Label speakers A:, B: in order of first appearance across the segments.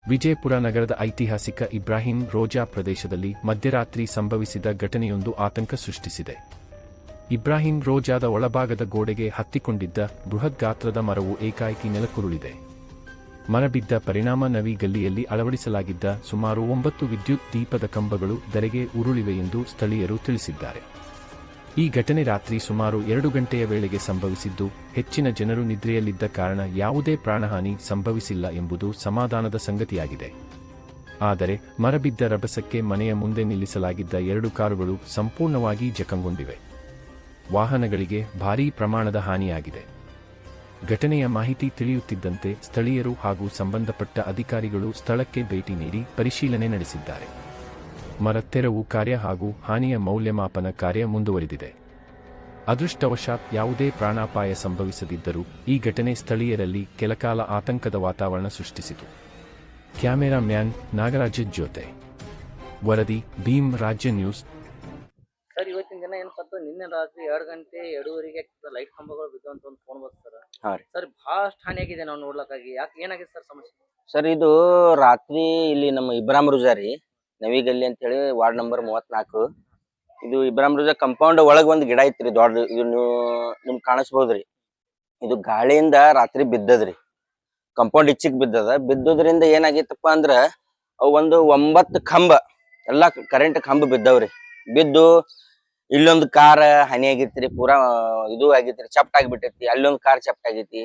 A: ವಿಜಯಪುರ ನಗರದ ಐತಿಹಾಸಿಕ ಇಬ್ರಾಹಿಂ ರೋಜಾ ಪ್ರದೇಶದಲ್ಲಿ ಮಧ್ಯರಾತ್ರಿ ಸಂಭವಿಸಿದ ಘಟನೆಯೊಂದು ಆತಂಕ ಸೃಷ್ಟಿಸಿದೆ. ಇಬ್ರಾಹಿಂ ರೋಜಾದ ಒಳಭಾಗದ ಗೋಡೆಗೆ ಹತ್ತಿಕೊಂಡಿದ್ದ ಬೃಹತ್ ಗಾತ್ರದ ಮರವು ಏಕಾಏಕಿ ನೆಲಕ್ಕುರುಳಿದೆ. ಮರ ಬಿದ್ದ ಪರಿಣಾಮ ನವಿ ಗಲ್ಲಿಯಲ್ಲಿ ಅಳವಡಿಸಲಾಗಿದ್ದ ಸುಮಾರು 9 ವಿದ್ಯುತ್ ದೀಪದ ಕಂಬಗಳು ಧರೆಗೆ ಉರುಳಿವೆ ಎಂದು ಸ್ಥಳೀಯರು ತಿಳಿಸಿದ್ದಾರೆ. ಈ ಘಟನೆ ರಾತ್ರಿ ಸುಮಾರು 2 ಗಂಟೆಯ ವೇಳೆಗೆ ಸಂಭವಿಸಿದ್ದು, ಹೆಚ್ಚಿನ ಜನರು ನಿದ್ರೆಯಲ್ಲಿದ್ದ ಕಾರಣ ಯಾವುದೇ ಪ್ರಾಣಹಾನಿ ಸಂಭವಿಸಿಲ್ಲ ಎಂಬುದು ಸಮಾಧಾನದ ಸಂಗತಿಯಾಗಿದೆ. ಆದರೆ ಮರಬಿದ್ದ ರಭಸಕ್ಕೆ ಮನೆಯ ಮುಂದೆ ನಿಲ್ಲಿಸಲಾಗಿದ್ದ 2 ಕಾರುಗಳು ಸಂಪೂರ್ಣವಾಗಿ ಜಖಂಗೊಂಡಿವೆ. ವಾಹನಗಳಿಗೆ ಭಾರೀ ಪ್ರಮಾಣದ ಹಾನಿಯಾಗಿದೆ. ಘಟನೆಯ ಮಾಹಿತಿ ತಿಳಿಯುತ್ತಿದ್ದಂತೆ ಸ್ಥಳೀಯರು ಹಾಗೂ ಸಂಬಂಧಪಟ್ಟ ಅಧಿಕಾರಿಗಳು ಸ್ಥಳಕ್ಕೆ ಭೇಟಿ ನೀಡಿ ಪರಿಶೀಲನೆ ನಡೆಸಿದ್ದಾರೆ. ಮರ ತೆರವು ಕಾರ್ಯ ಹಾಗೂ ಹಾನಿಯ ಮೌಲ್ಯಮಾಪನ ಕಾರ್ಯ ಮುಂದುವರಿದಿದೆ. ಅದೃಷ್ಟವಶಾತ್ ಯಾವುದೇ ಪ್ರಾಣಾಪಾಯ ಸಂಭವಿಸದಿದ್ದರೂ ಈ ಘಟನೆ ಸ್ಥಳೀಯರಲ್ಲಿ ಕೆಲಕಾಲ ಆತಂಕದ ವಾತಾವರಣ ಸೃಷ್ಟಿಸಿತು. ಕ್ಯಾಮೆರಾ ಮ್ಯಾನ್ ನಾಗರಾಜ್ ಜೊತೆ ವರದಿ ಭೀಮ್ ರಾಜ್ಯ ನ್ಯೂಸ್.
B: ಸರ್, ಇವತ್ತಿನ ದಿನ ಏನಪ್ಪ, ನಿನ್ನೆ ರಾತ್ರಿ 2 ಗಂಟೆ 2:30ಗೆ ಲೈಟ್ ಕಂಬಗಳು ಬಿದ್ದು ಅಂತ ಒಂದು ಫೋನ್ ಬಂತು ಸರ್. ಸರ್, ಬಹಳಷ್ಟು ಹಾನಿಯಾಗಿದೆ. ನಾವು ನೋಡ್ಲಕ್ಕಾಗಿ ಯಾಕೆ ಏನಾಗಿದೆ ಸರ್ ಸಮಸ್ಯೆ?
C: ಸರ್, ಇದು ರಾತ್ರಿ ಇಲ್ಲಿ ನಮ್ಮ ಇಬ್ರಾಹಿಂ ರೋಜಾ ರೀ, ನವಿಗಲ್ಲಿ ಅಂತ ಹೇಳಿ ವಾರ್ಡ್ ನಂಬರ್ 34. ಇದು ಇಬ್ರಾಹಿಂ ರೋಜಾ ಕಂಪೌಂಡ್ ಒಳಗ್ ಒಂದ್ ಗಿಡ ಐತ್ರಿ ದೊಡ್ಡ. ಇದು ನಿಮ್ಗೆ ಕಾಣಿಸ್ಬೋದ್ರಿ. ಇದು ಗಾಳಿಯಿಂದ ರಾತ್ರಿ ಬಿದ್ದದ್ರಿ. ಕಂಪೌಂಡ್ ಇಚ್ಚಿಕ್ ಬಿದ್ದದ. ಬಿದ್ದೋದ್ರಿಂದ ಏನಾಗಿತ್ತಪ್ಪ ಅಂದ್ರ ಅವು ಒಂದು 9 ಕಂಬ ಎಲ್ಲಾ ಕರೆಂಟ್ ಕಂಬ ಬಿದ್ದವ್ರಿ. ಬಿದ್ದು ಇಲ್ಲೊಂದು ಕಾರ್ ಹಾನಿ ಆಗೈತ್ರಿ, ಪೂರಾ ಇದು ಆಗೈತ್ರಿ, ಚಪ್ಟ್ ಆಗಿಬಿಟ್ಟೈತಿ. ಅಲ್ಲೊಂದು ಕಾರ್ ಚಪ್ಟ್ ಆಗೈತಿ.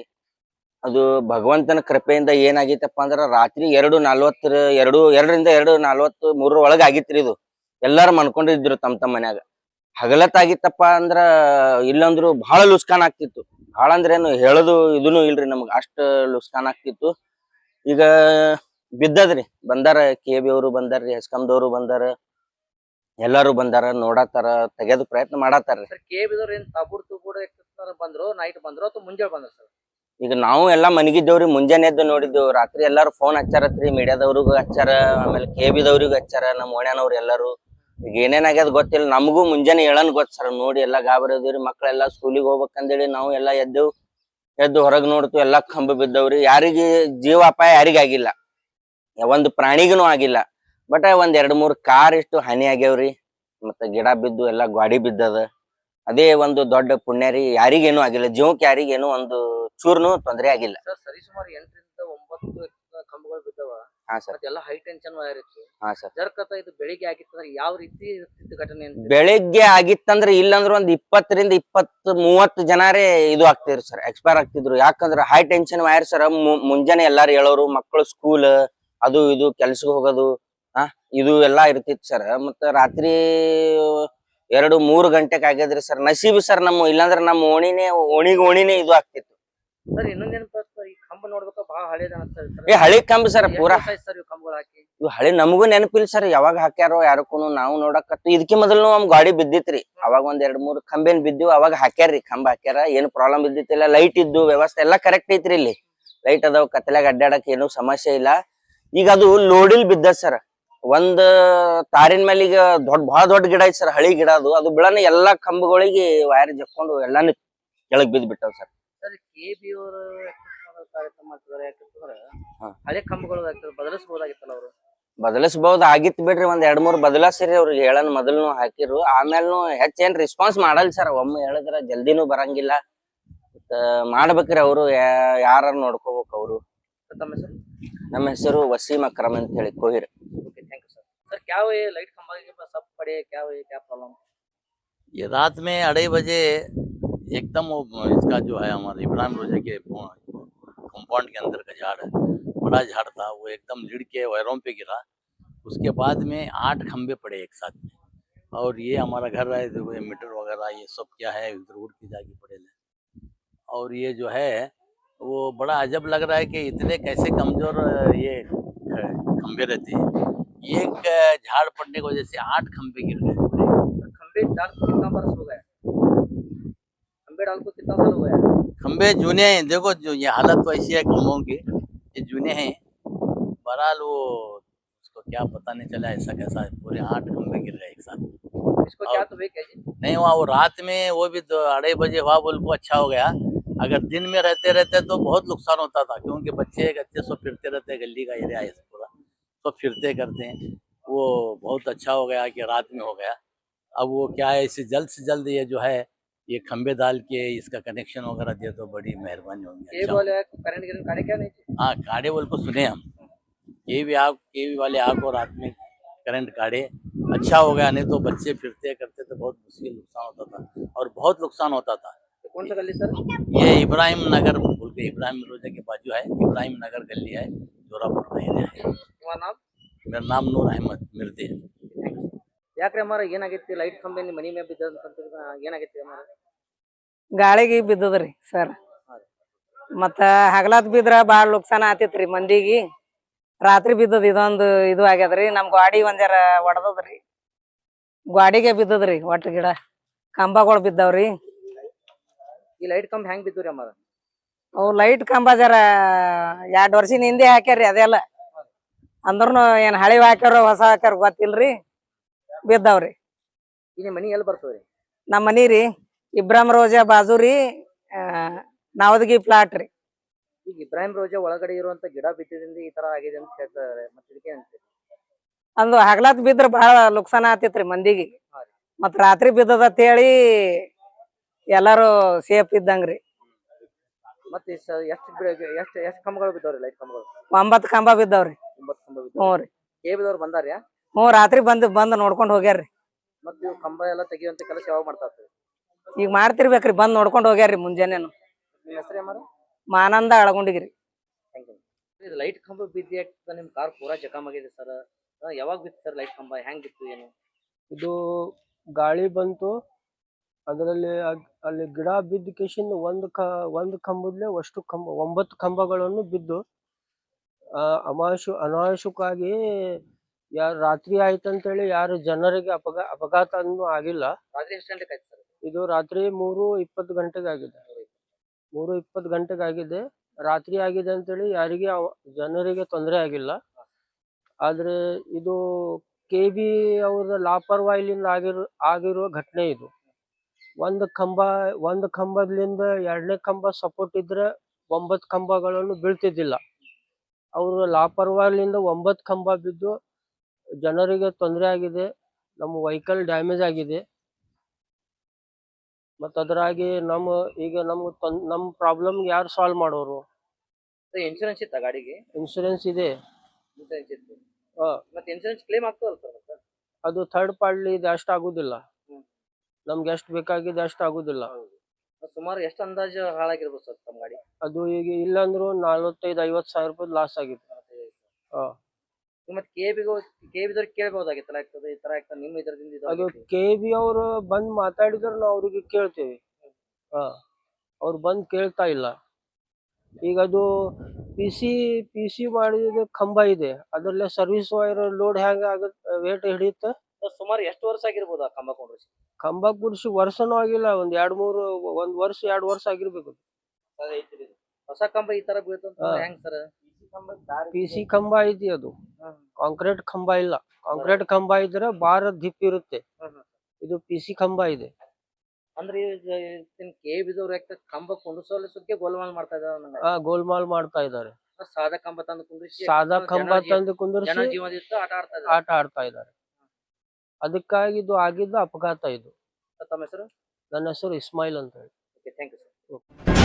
C: ಅದು ಭಗವಂತನ ಕೃಪೆಯಿಂದ ಏನಾಗೈತಪ್ಪ ಅಂದ್ರ ರಾತ್ರಿ 2:40 2:40 ಒಳಗ ಆಗಿತ್ರಿ. ಇದು ಎಲ್ಲಾರು ಮನ್ಕೊಂಡಿದ್ರು ತಮ್ಮ ಮನ್ಯಾಗ. ಹಗಲತ್ತಾಗಿತ್ತಪ್ಪ ಅಂದ್ರ ಇಲ್ಲಂದ್ರು ಬಹಳ ಲುಸ್ಕಾನ್ ಆಗ್ತಿತ್ತು. ಬಹಳ ಅಂದ್ರೇನು ಹೇಳೋದು ಇದನ್ನು ಇಲ್ರಿ, ನಮ್ಗ ಅಷ್ಟ ಲುಸ್ಕಾನ್ ಆಗ್ತಿತ್ತು. ಈಗ ಬಿದ್ದದ್ರಿ. ಬಂದಾರ KB ಅವರು ಬಂದಾರ್ರಿ, ಹೆಸ್ಕಾಂದವ್ರು ಬಂದಾರ, ಎಲ್ಲಾರು ಬಂದಾರ, ನೋಡತಾರ, ತೆಗೆದು ಪ್ರಯತ್ನ ಮಾಡತ್ತಾರ.
B: KB ಏನ್ ಬಂದ್ರು, ನೈಟ್ ಬಂದ್ರು ಅಥವಾ ಮುಂಜಾನೆ ಬಂದ್ರ ಸರ್?
C: ಈಗ ನಾವು ಎಲ್ಲಾ ಮನಗಿದ್ದೇವ್ರಿ. ಮುಂಜಾನೆ ಎದ್ದು ನೋಡಿದ್ದೇವ್. ರಾತ್ರಿ ಎಲ್ಲಾರು ಫೋನ್ ಹಚ್ಚಾರತ್ರಿ, ಮೀಡಿಯಾದವ್ರಿಗೂ ಹಚ್ಚಾರ, ಆಮೇಲೆ KBದವ್ರಿಗೂ ಹಚ್ಚಾರ, ನಮ್ಮ ಓಣ್ಯಾನವ್ರು ಎಲ್ಲಾರು. ಈಗ ಏನೇನಾಗ್ಯದ ಗೊತ್ತಿಲ್ಲ, ನಮಗೂ ಮುಂಜಾನೆ ಹೇಳನ್ ಗೊತ್ತ ಸರ್. ನೋಡಿ ಎಲ್ಲಾ ಗಾಬರಿ ಅದೇವ್ರಿ. ಮಕ್ಳೆಲ್ಲಾ ಸ್ಕೂಲಿಗೆ ಹೋಗ್ಬೇಕಂದೇಳಿ ನಾವು ಎಲ್ಲಾ ಎದ್ದು ಹೊರಗ್ ನೋಡ್ತು, ಎಲ್ಲಾ ಕಂಬ ಬಿದ್ದವ್ರಿ. ಯಾರಿಗೆ ಜೀವಾಪಾಯ ಯಾರಿಗಾಗಿಲ್ಲ, ಒಂದು ಪ್ರಾಣಿಗೂ ಆಗಿಲ್ಲ. ಬಟ್ ಒಂದ್ 2-3 ಕಾರ್ ಇಷ್ಟು ಹಾನಿ ಆಗ್ಯಾವ್ರಿ. ಮತ್ತ ಗಿಡ ಬಿದ್ದು ಎಲ್ಲಾ ಗಾಡಿ ಬಿದ್ದದ. ಅದೇ ಒಂದು ದೊಡ್ಡ ಪುಣ್ಯ ರೀ. ಯಾರಿಗೇನು ಆಗಿಲ್ಲ, ಜೀವಕ್ಕೆ ಯಾರಿಗೇನು ಒಂದು ಚೂರ್ನು ತೊಂದರೆ ಆಗಿಲ್ಲ.
B: ಸರಿ, ಸುಮಾರು 8ರಿಂದ 9 ಕಂಬಗಳು ಬಿದ್ದವ.
C: ಹಾ ಸರ್.
B: ಎಲ್ಲ ಹೈ ಟೆನ್ಷನ್ ವೈರ್ ಇತ್ತು.
C: ಹಾ ಸರ್.
B: ಜರ್ಕತ ಇದು ಬೆಳಿಗ್ಗೆ ಆಗಿತ್ತಂದ್ರೆ ಯಾವ ರೀತಿ ಘಟನೆ?
C: ಬೆಳಿಗ್ಗೆ ಆಗಿತ್ತಂದ್ರೆ ಇಲ್ಲಂದ್ರೆ ಒಂದ್ 20ರಿಂದ 20-30 ಜನರೇ ಇದು ಆಗ್ತಿದ್ರು ಸರ್, ಎಕ್ಸ್ಪೈರ್ ಆಗ್ತಿದ್ರು. ಯಾಕಂದ್ರೆ ಹೈ ಟೆನ್ಷನ್ ವೈರ್ ಸರ್. ಮುಂಜಾನೆ ಎಲ್ಲಾರು ಹೇಳೋರು, ಮಕ್ಕಳು ಸ್ಕೂಲ್ ಅದು ಇದು ಕೆಲ್ಸಕ್ಕೆ ಹೋಗೋದು ಇದು ಎಲ್ಲಾ ಇರ್ತಿತ್ತು ಸರ್. ಮತ್ತ ರಾತ್ರಿ 2-3 ಗಂಟೆಗೆ ಆಗ್ಯದ್ರಿ ಸರ್. ನಸೀಬ್ ಸರ್ ನಮ್ಮ, ಇಲ್ಲಾಂದ್ರೆ ನಮ್ಮ ಓಣಿನೇ ಇದು ಆಗ್ತಿತ್ತು
B: ಸರ್. ಇನ್ನೊಂದೇನಪ್ಪ, ಈ ಕಂಬ ನೋಡ್ಬೇಕು, ಬಹಳ ಹಳೇದ ಅನ್ಸ್ತದೆ.
C: ಹಳಿ ಕಂಬ ಸರ್, ಪೂರಾ
B: ಸರ್ ಇವು ಕಂಬಗಳು ಹಾಕಿ.
C: ಇವ್ ಹಳಿ ನಮಗೂ ನೆನಪಿಲ್ಲ ಸರ್, ಯಾವಾಗ ಹಾಕ್ಯಾರೋ ಯಾರಕ್ಕೂ. ನಾವು ನೋಡಕತ್ತು ಇದಕ್ಕೆ ಮೊದಲು ನಮ್ ಗಾಡಿ ಬಿದ್ದಿತ್ರಿ. ಅವಾಗ ಒಂದ್ 2-3 ಕಂಬೇನ್ ಬಿದ್ದು, ಅವಾಗ ಹಾಕ್ಯಾರ್ರಿ, ಕಂಬ ಹಾಕ್ಯಾರ. ಏನು ಪ್ರಾಬ್ಲಮ್ ಇದ್ದಿತ್ತಿಲ್ಲ. ಲೈಟ್ ಇದ್ದು ವ್ಯವಸ್ಥೆ ಎಲ್ಲಾ ಕರೆಕ್ಟ್ ಐತ್ರಿ. ಇಲ್ಲಿ ಲೈಟ್ ಅದಾವ, ಕತ್ತಲಾಗ ಅಡ್ಡಾಡಕ್ ಏನು ಸಮಸ್ಯೆ ಇಲ್ಲ. ಈಗ ಅದು ಲೋಡಿಲ್ ಬಿದ್ದ ಸರ್. ಒಂದ್ ತಾರಿನ ಮೇಲೆ ಈಗ ಬಹಳ ದೊಡ್ಡ ಗಿಡ ಐತಿ ಸರ್, ಹಳಿ ಗಿಡ. ಅದು ಬಿಡನ ಎಲ್ಲಾ ಕಂಬಗಳಿಗೆ ವೈರ್ ಜಕ್ಕೊಂಡು ಎಲ್ಲಾನು ಕೆಳಗ್ ಬಿದ್ದು ಬಿಟ್ಟಾವ ಸರ್.
B: KB ಅವರು ಕಾರ್ಯಕ್ರಮ ಮಾಡ್ತಿದಾರೆ. ಹಳೆ ಕಂಬಗಳು ಬದಲಿಸಬಹುದಾಗಿತ್ತಲ್ಲ ಅವರು?
C: ಬದಲಿಸಬಹುದು ಆಗಿತ್ತು ಬಿಡ್ರಿ. ಒಂದ್ 2-3 ಬದಲಾಸಿರಿ. ಅವ್ರಿಗೆ ಹೇಳನ್ ಮೊದಲು ಹಾಕಿರು, ಆಮೇಲೆ ಹೆಚ್ಚೇನ್ ರೆಸ್ಪಾನ್ಸ್ ಮಾಡಲ್ ಸರ್. ಒಮ್ಮೆ ಹೇಳಿದ್ರ ಜಲ್ದಿನೂ ಬರಂಗಿಲ್ಲ. ಮಾಡ್ಬೇಕ್ರಿ ಅವರು, ಯಾರು ನೋಡ್ಕೋಬೇಕು ಅವರು. ನಮ್ಮ ಹೆಸರು ವಸೀಂ ಅಕ್ರಮ್ ಅಂತ ಹೇಳಿ, ಕೋಹಿರ್.
B: सर, क्या हुआ ये लाइट खंभा के पास सब पड़े, क्या हुआ, क्या प्रॉब्लम?
D: ये रात में 2:30 बजे एकदम वो इसका जो है हमारे इब्राहिम रोजा के कंपाउंड के अंदर का झाड़ है, बड़ा झाड़ था, वो एकदम लिड़ के वायरों पे गिरा। उसके बाद में 8 खंबे पड़े एक साथ में। और ये हमारा घर है, देखो ये मीटर वगैरह ये सब क्या है इधर उड़ के जाके पड़े। और ये जो है वो बड़ा अजब लग रहा है कि इतने कैसे कमजोर ये खंबे रहते हैं। एक झाड़ पड़ने की वजह से 8 खंबे गिर गए।
B: खंबे डाल को कितना बरस हो गया? खंबे डाल को कितना साल हो गया?
D: खंबे जूने हैं, देखो जो ये हालत वैसी है खंभों की, ये जूने हैं। बहरहाल वो उसको क्या पता नहीं चला ऐसा कैसा पूरे 8 खंबे गिर गए एक साथ।
B: इसको क्या तो
D: नहीं हुआ, वो रात में वो भी 2:30 बजे हुआ, बोल को अच्छा हो गया। अगर दिन में रहते तो बहुत नुकसान होता था, क्योंकि बच्चे सब फिरते रहते, गली का एरिया है पूरा। तो फिरते करते हैं। वो बहुत अच्छा हो गया कि रात में हो गया। अब वो क्या है, इसे जल्द से जल्द ये जो है ये खंबे डाल के इसका कनेक्शन वगैरह दे तो बड़ी मेहरबानी होगी। अच्छा
B: केबल है करंट गिरंट काटे क्या नहीं?
D: हाँ, काढ़े बोल को सुने हम, केवी वाले आग और रात में करंट काढ़े। अच्छा हो गया, नहीं तो बच्चे फिरते करते तो बहुत मुश्किल नुकसान होता था और बहुत नुकसान होता था।
B: तो कौन सा गली सर?
D: ये इब्राहिम नगर बोल के, इब्राहिम रोजा के बाजू है, इब्राहिम नगर गली है, जोरापुर का एरिया है।
B: तुम्हारा नाम?
D: मेरा नाम नूर अहमद मिर्ती है।
B: ಯಾಕ್ರಿ ಅಮ್ಮಾರ ಏನಾಗೈತಿ ಲೈಟ್ ಕಂಬೆ ನಿಮ್ಮ ಮನಿ ಮೇಲೆ ಬಿದ್ದಂತ ಏನಾಗೈತಿ ಅಮ್ಮಾರ?
E: ಗಾಳಿಗೆ ಬಿದ್ದದ್ರಿ ಸರ್. ಮತ್ತ ಹಗಲಾತ್ ಬಿದ್ರ ಬಾಳ ನುಕ್ಸಾನ ಆತಿತ್ರಿ ಮಂದಿಗೆ. ರಾತ್ರಿ ಬಿದ್ದದ ಇದೊಂದು ಇದು ಆಗ್ಯದ್ರಿ. ನಮ್ ಗಾಡಿ ಒಂದ್ ಜರ ಒಡದದ್ರಿ, ಗಾಡಿಗೆ ಬಿದ್ದದ್ರಿ. ಒಟ್ಟ ಗಿಡ ಕಂಬಗಳು ಬಿದ್ದಾವ್ರಿ.
B: ಈ ಲೈಟ್ ಕಂಬ ಹೆಂಗ್ ಬಿದ್ದುರಿ ಅಮ್ಮಾರ?
E: ಅವು ಲೈಟ್ ಕಂಬ ಜರ 2 ವರ್ಷದ ಹಿಂದೆ ಹಾಕ್ಯಾರ್ರಿ ಅದೆಲ್ಲ. ಅಂದ್ರನು ಏನ್ ಹಳಿವ್ ಹಾಕ್ಯಾರ ಹೊಸ ಹಾಕ್ಯಾರ ಗೊತ್ತಿಲ್ರಿ, ಬಿದ್ದಾವ್ರಿ.
B: ಈ ನಿಮ್ಮ ಮನಿ ಎಲ್ಲಿ ಬರ್ತದ್ರಿ?
E: ನಮ್ಮ ಮನಿ ರೀ ಇಬ್ರಾಹಿಂ ರೋಜಾ ಬಾಜು ರೀ, ನಾವದಗಿ ಪ್ಲಾಟ್ ರೀ.
B: ಈಗ ಇಬ್ರಾಹಿಂ ರೋಜಾ ಒಳಗಡೆ ಇರುವಂತ ಗಿಡ ಬಿದ್ದಿದಿಂದ ಈ ತರ ಆಗಿದೆ ಅಂತ ಹೇಳ್ತಾರೆ, ಮತ್ತೆ ಇದಕ್ಕೆ ಅಂತೀರಿ?
E: ಅಂದು ಹಗಲಾತ್ ಬಿದ್ರ ಬಹಳ ನುಕ್ಸಾನ ಆತಿತ್ರಿ ಮಂದಿಗೆ. ಮತ್ ರಾತ್ರಿ ಬಿದ್ದದ ಅಂತೇಳಿ ಎಲ್ಲಾರು ಸೇಫ್ ಇದ್ದಂಗ್ರಿ.
B: ಮತ್ತೆ ಎಷ್ಟು ಕಂಬಗಳು ಬಿದ್ದಾವ್ರಿ ಲೈಟ್ ಕಂಬಗಳು?
E: 9 ಕಂಬ ಬಿದ್ದಾವ್ರಿ.
B: 9 ಕಂಬ
E: ಹ್ಞೂ
B: ಬಿದ್ದಾವ್ರಿ.
E: ರೀ.
B: ಕೇಬಿದವ್ರು ಬಂದಾರ್ಯಾ?
E: ಹ್ಞೂ, ರಾತ್ರಿ ಬಂದ್ ನೋಡ್ಕೊಂಡ್ ಹೋಗ್ಯಾರ್ರಿ.
B: ಮತ್ತೆ ಇವು ಕಂಬ ಎಲ್ಲ ತೆಗಿಯುವಂತ ಕೆಲಸ ಯಾವಾಗ ಮಾಡ್ತಾ ಇರ್ತೀರಿ?
E: ಈಗ ಮಾಡ್ತಿರ್ಬೇಕ್ರಿ, ಬಂದ್ ನೋಡ್ಕೊಂಡ್ ಹೋಗ್ಯಾರ್ರಿ ಮುಂಜಾನೆನು.
B: ನಿಮ್ಮ ಹೆಸರು ಅಮ್ಮಾರ?
E: ಮಾನಂದ ಅಳಗುಂಡಿಗಿರಿ.
B: Thank you. ಇದು ಲೈಟ್ ಕಂಬ ಬಿದ್ದಿ ನಿಮ್ ಕಾರ್ ಪೂರಾ ಜಖಮ್ ಆಗಿದೆ ಸರ್. ಯಾವಾಗ ಬಿತ್ತು ಸರ್ ಲೈಟ್ ಕಂಬ? ಹೆಂಗ್ ಬಿತ್ತು ಏನು?
F: ಇದು ಗಾಳಿ ಬಂತು, ಅದರಲ್ಲಿ ಅಲ್ಲಿ ಗಿಡ ಬಿದ್ದ ಕೇಶಿಂದ ಒಂದು ಕಂಬದ್ಲೆ ಅಷ್ಟು 9 ಕಂಬಗಳನ್ನು ಬಿದ್ದು ಅನಾವಶ್ಯಕವಾಗಿ ಯಾರು ರಾತ್ರಿ ಆಯ್ತಂತೇಳಿ ಯಾರು ಜನರಿಗೆ ಅಪಘಾತ ಅನ್ನೂ ಆಗಿಲ್ಲ.
B: ರಾತ್ರಿ ಎಷ್ಟು ಗಂಟೆಗೆ ಆಯ್ತು ಸರ್?
F: ಇದು ರಾತ್ರಿ 3:20 ಗಂಟೆಗೆ ಆಗಿದೆ. 3:20 ಗಂಟೆಗೆ ಆಗಿದೆ. ರಾತ್ರಿ ಆಗಿದೆ ಅಂತೇಳಿ ಯಾರಿಗೆ ಜನರಿಗೆ ತೊಂದರೆ ಆಗಿಲ್ಲ. ಆದ್ರೆ ಇದು KB ಅವರ ಲಾಪರ್ವಾಹಿಲಿಂದ ಆಗಿರುವ ಘಟನೆ ಇದು. ಒಂದು ಕಂಬದಿಂದ 2ನೇ ಕಂಬ ಸಪೋರ್ಟ್ ಇದ್ರೆ 9 ಕಂಬಗಳನ್ನು ಬೀಳ್ತಿದ್ದಿಲ್ಲ. ಅವರು ಲಾಪರ್ವಾಹಿಲಿಂದ 9 ಕಂಬ ಬಿದ್ದು ಜನರಿಗೆ ತೊಂದರೆ ಆಗಿದೆ. ನಮ್ಮ ವೆಹಿಕಲ್ ಡ್ಯಾಮೇಜ್ ಆಗಿದೆ. ಮತ್ತ ಅದರಾಗಿ ನಮ್ಮ ಪ್ರಾಬ್ಲಮ್ ಯಾರು ಸಾಲ್ವ್ ಮಾಡೋರು?
B: ಇನ್ಶೂರೆನ್ಸ್ ಇತ್ತ ಗಾಡಿಗೆ?
F: ಇನ್ಶೂರೆನ್ಸ್ ಇದೆ.
B: ಇನ್ಶೂರೆನ್ಸ್ ಇತ್ತು. ಮತ್ತೆ ಇನ್ಶೂರೆನ್ಸ್ ಕ್ಲೇಮ್ ಆಗ್ತದಲ್ಲ ಸರ್? ಮತ್ತೆ
F: ಅದು ಥರ್ಡ್ ಪಾರ್ಟಿ ಇದು ಅಷ್ಟು ಆಗುದಿಲ್ಲ. ನಮ್ಗೆ ಎಷ್ಟು ಬೇಕಾಗಿದೆ ಅಷ್ಟು ಆಗುದಿಲ್ಲ.
B: ಸುಮಾರು ಎಷ್ಟು ಅಂದಾಜು ಹಾಳಾಗಿರ್ಬೋದು ಸರ್ ತಮ್ಮ ಗಾಡಿ?
F: ಅದು ಈಗ ಇಲ್ಲಾಂದ್ರೂ 45-50 ಸಾವಿರ ರೂಪಾಯಿ ಲಾಸ್ ಆಗಿದೆ.
B: ಮತ್ತೆ ಕೇಬಿದವ್ರಿಗೆ ಕೇಳ್ಬೋದಾಗಿತ್ತಲ್ಲ, ಆಗ್ತದೆ ಈ ತರ ಆಗ್ತದೆ ನಿಮ್ಮ ಇದರಿಂದ?
F: ಅದು KB ಅವರು ಬಂದ್ ಮಾತಾಡಿದ್ರೆ ನಾವು ಅವ್ರಿಗೆ ಕೇಳ್ತೇವೆ. ಅವ್ರು ಬಂದ್ ಕೇಳ್ತಾ ಇಲ್ಲ. ಈಗ ಅದು PC ಮಾಡಿದ ಕಂಬ ಇದೆ, ಅದ್ರಲ್ಲೇ ಸರ್ವಿಸ್ ವೈರ್ ಲೋಡ್ ಹೆಂಗ ಆಗುತ್ತೆ, ವೇಟ್ ಹಿಡಿಯುತ್ತೆ.
B: ಸುಮಾರು ಎಷ್ಟು ವರ್ಷ ಆಗಿರ್ಬೋದು ಆ ಕಂಬ ಕೊಂಡ್ರಿಸಿ?
F: ಕಂಬ ಕುಡಿಸಿ ವರ್ಷನೂ ಆಗಿಲ್ಲ, ಒಂದ್ 2 ವರ್ಷ ಆಗಿರ್ಬೇಕು.
B: ಹೊಸ ಕಂಬ ಈ ತರ ಬೀಳ್ತಂತ ಹೆಂಗ್ ಸರ್?
F: PC ಕಂಬ ಐತಿ, ಅದು ಕಾಂಕ್ರೀಟ್ ಕಂಬ ಇಲ್ಲ. ಕಾಂಕ್ರೀಟ್ ಕಂಬ ಇದ್ರೆ ಬಾರ ದಿಪ್ ಇರುತ್ತೆ. ಇದು PC ಕಂಬ ಇದೆ.
B: ಅಂದ್ರೆ ಕೇಬಿದವ್ರು ಕಂಬ ಕುಂಡ್ರಿಸೋಲ್ಲ ಸುಕ್ಕೆ ಗೋಲ್ಮಾಲ್ ಮಾಡ್ತಾ ಇದ್ದಾರೆ.
F: ಗೋಲ್ಮಾಲ್ ಮಾಡ್ತಾ ಇದ್ದಾರೆ.
B: ಸಾದಾ ಕಂಬ ತಂದು ಕುಂಡ್ರಿಸಿ
F: ಕುಂದಿರಿಸಿ
B: ಜೀವನದಿತ್ತು
F: ಆಟ ಆಡ್ತಾ ಇದ್ದಾರೆ. ಅದಕ್ಕಾಗಿ ಇದು ಆಗಿದ್ದು ಅಪಘಾತ ಇದು.
B: ತಮ್ಮ ಹೆಸರು?
F: ನನ್ನ ಹೆಸರು ಇಸ್ಮಾಯಿಲ್ ಅಂತ ಹೇಳಿ.
B: Thank you sir.